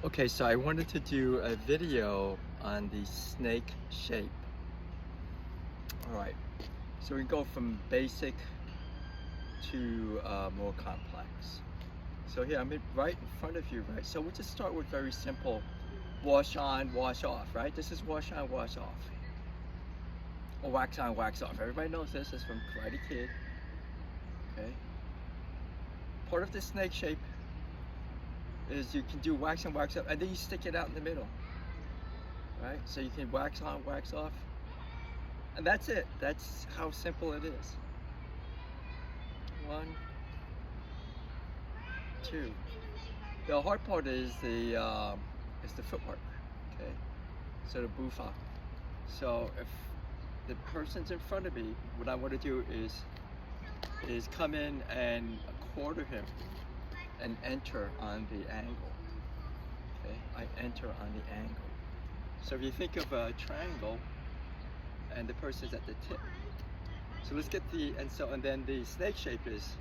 Okay, so I wanted to do a video on the snake shape. Alright, so we go from basic to more complex. So here, I'm right in front of you, right? So we'll just start with very simple wash on, wash off, right? This is wash on, wash off. Or wax on, wax off. Everybody knows this is from Karate Kid. Okay. Part of the snake shape is you can do wax on, wax off, and then you stick it out in the middle. Right? So you can wax on, wax off. And that's it. That's how simple it is. 1, 2. The hard part is the footwork. Okay. So the bufa. So if the person's in front of me, what I want to do is come in and quarter him and enter on the angle. Okay, I enter on the angle. So if you think of a triangle and the person's at the tip. So let's get and then the snake shape is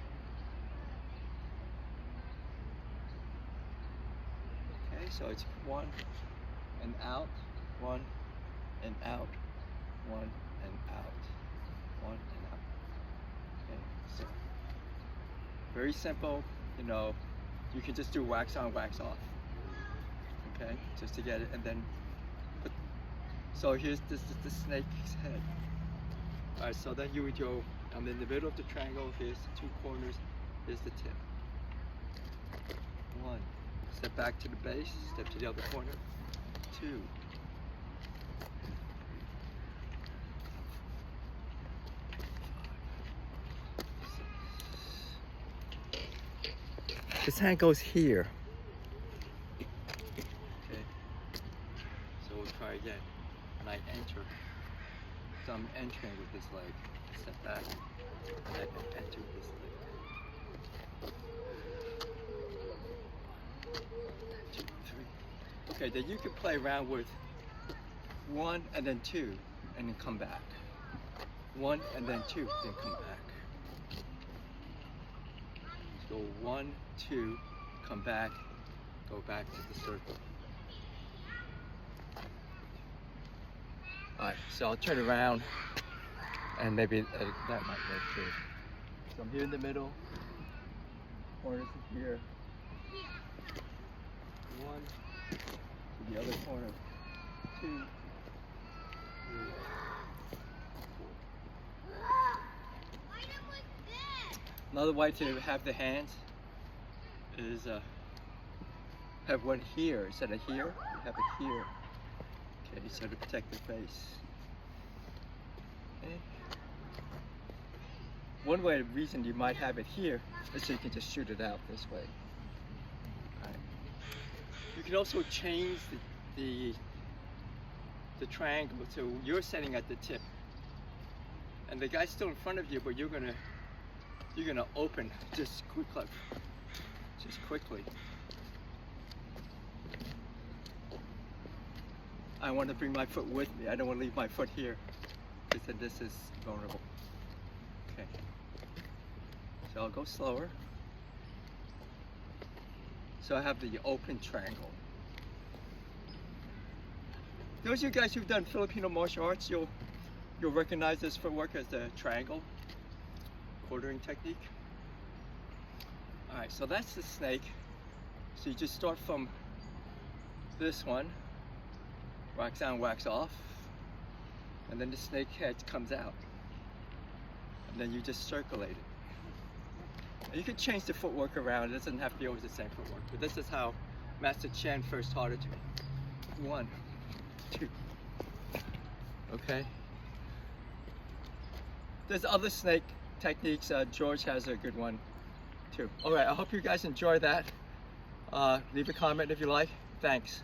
okay, so it's 1 and out, 1 and out, 1 and out, 1 and out. Okay, so very simple, you know, you can just do wax on, wax off. Okay, just to get it, and then so here's the snake's head. Alright, so then you would go, I'm in the middle of the triangle, here's the 2 corners, here's the tip. 1, step back to the base, step to the other corner, 2. This hand goes here. Okay, so we'll try again. And I enter. So I'm entering with this leg. Step back, and I can enter with this leg. 2, 3. Okay, then you can play around with 1 and then 2, and then come back. 1 and then 2, then come back. So 1, 2, come back, go back to the circle. Alright, so I'll turn around and maybe that might work too. So I'm here in the middle, corners are here. 1 to the other corner, 2, 3, 4. Another way to have the hands is have one here instead of here. You have it here. Okay, so to protect the face. Okay. One reason you might have it here is so you can just shoot it out this way. Right. You can also change the triangle, so you're setting at the tip, and the guy's still in front of you, but you're gonna open just quickly. I want to bring my foot with me. I don't want to leave my foot here because then this is vulnerable. Okay. So I'll go slower. So I have the open triangle. Those of you guys who've done Filipino martial arts, you'll recognize this footwork as the triangle quartering technique. Alright, so that's the snake. So you just start from this one. Wax on, wax off, and then the snake head comes out, and then you just circulate it. And you can change the footwork around. It doesn't have to be always the same footwork, but this is how Master Chen first taught it to me. 1, 2. Okay. There's other snake techniques. George has a good one too. All right. I hope you guys enjoy that. Leave a comment if you like. Thanks.